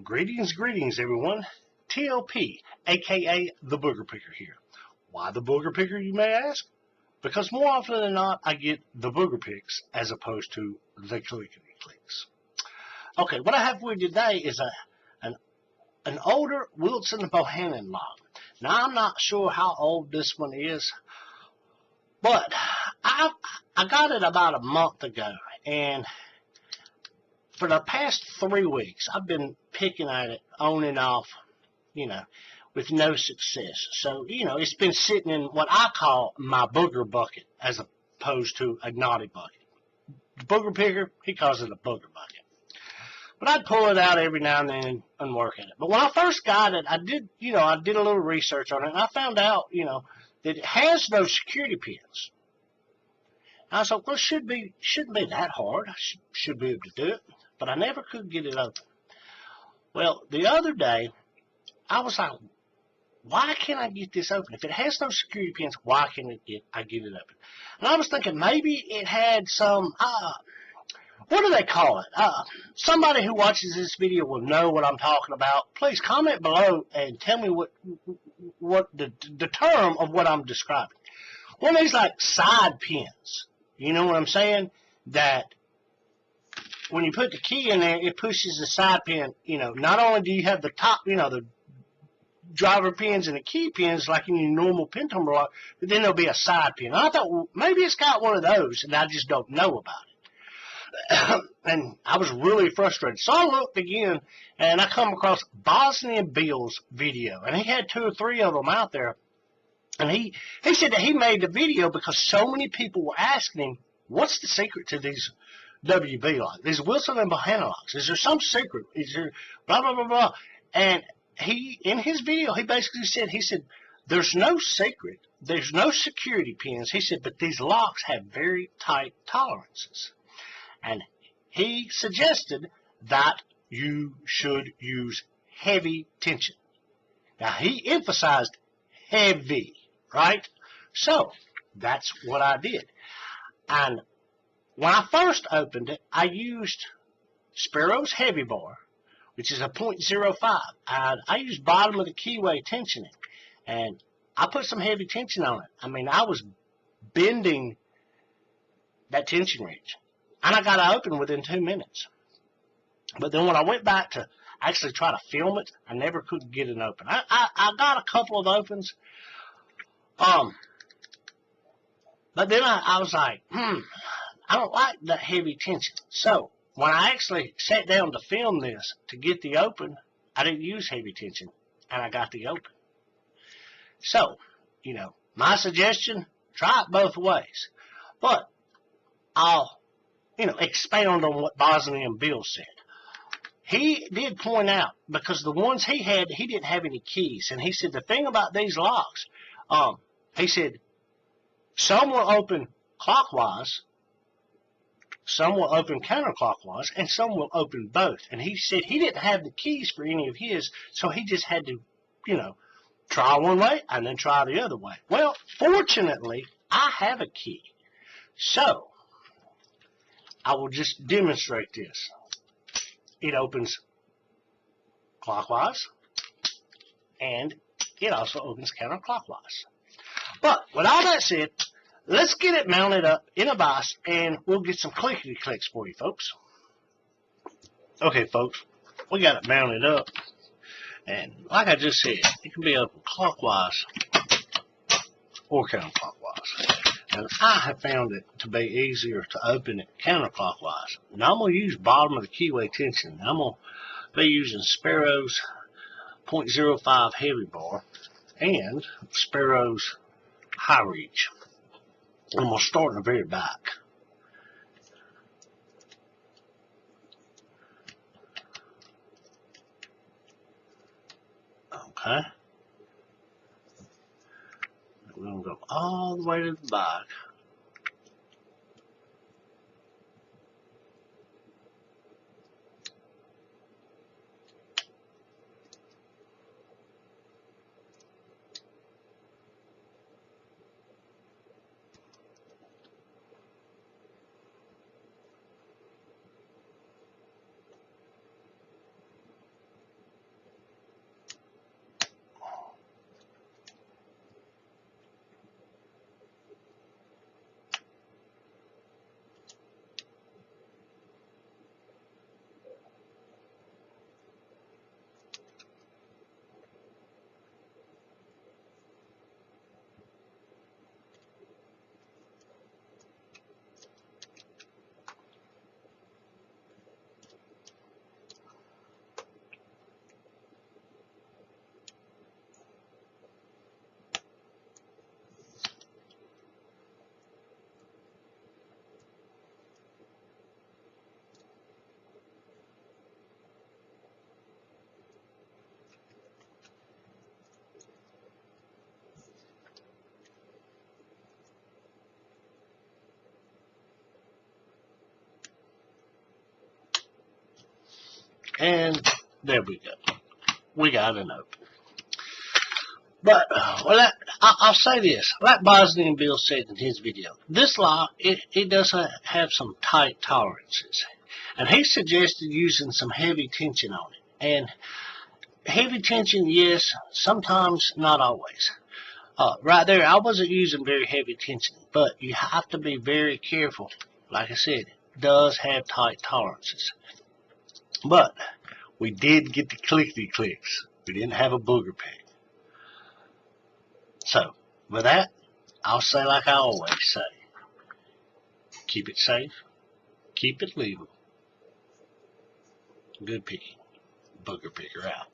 Greetings, everyone. TLP, aka the Booger Picker here. Why the Booger Picker, you may ask? Because more often than not, I get the Booger Picks as opposed to the Clickety Clicks. Okay, what I have for you today is an older Wilson Bohannan lock. Now, I'm not sure how old this one is, but I got it about a month ago, and for the past 3 weeks, I've been picking at it on and off, with no success. So, it's been sitting in what I call my booger bucket as opposed to a naughty bucket. The Booger Picker, he calls it a booger bucket. But I'd pull it out every now and then and work at it. But when I first got it, I did a little research on it, and I found out, that it has no security pins. And I thought, well, it shouldn't be that hard. I should be able to do it. But I never could get it open. Well, the other day, I was like, why can't I get this open? If it has no security pins, why can't I get it open? And I was thinking maybe it had some, what do they call it? Somebody who watches this video will know what I'm talking about. Please comment below and tell me what the term of what I'm describing. One of these like side pins. You know what I'm saying? That when you put the key in there, it pushes the side pin. Not only do you have the top, the driver pins and the key pins like in your normal pin tumbler lock, but then there'll be a side pin. And I thought, well, maybe it's got one of those, and I just don't know about it. And I was really frustrated. So I looked again, and I come across Bosnian Bill's video, and he had 2 or 3 of them out there. And he said that he made the video because so many people were asking him, what's the secret to these WB locks, these Wilson and Bohannan locks? Is there some secret? Is there blah, blah, blah, blah? And he, in his video, he basically said, there's no secret, there's no security pins. He said, but these locks have very tight tolerances. And he suggested that you should use heavy tension. Now, he emphasized heavy, right? So, that's what I did. And when I first opened it, I used Sparrows Heavy Bar, which is a 0.05. I used bottom of the keyway tensioning, and I put some heavy tension on it. I mean, I was bending that tension reach, and I got it open within 2 minutes. But then when I went back to actually try to film it, I never could get it open. I got a couple of opens, but then I was like, I don't like that heavy tension. So, when I actually sat down to film this, to get the open, I didn't use heavy tension, and I got the open. So, my suggestion, try it both ways. But, I'll, expound on what Bosnian Bill said. He did point out, because the ones he had, he didn't have any keys. And he said, the thing about these locks, he said, some will open clockwise, some will open counterclockwise, and some will open both. And he said he didn't have the keys for any of his, so he just had to, try one way and then try the other way. Well, fortunately, I have a key. So, I will just demonstrate this. It opens clockwise, and it also opens counterclockwise. But, with all that said, let's get it mounted up in a vise, and we'll get some clickety clicks for you, folks. Okay, folks, we got it mounted up, and like I just said, it can be open clockwise or counterclockwise. And I have found it to be easier to open it counterclockwise. Now I'm going to use bottom of the keyway tension. I'm going to be using Sparrows 0.05 Heavy Bar and Sparrows High Reach. I'm going to start in the very back. Okay. We're going to go all the way to the back. And there we go. We got an open. But, well, I'll say this. Like Bosnian Bill said in his video, this lock, it does have some tight tolerances. And he suggested using some heavy tension on it. And heavy tension, yes, sometimes, not always. Right there, I wasn't using very heavy tension, but you have to be very careful. Like I said, it does have tight tolerances. But we did get the Clickety Clicks. We didn't have a booger pick. So, with that, I'll say like I always say, keep it safe, keep it legal. Good picking. Booger Picker out.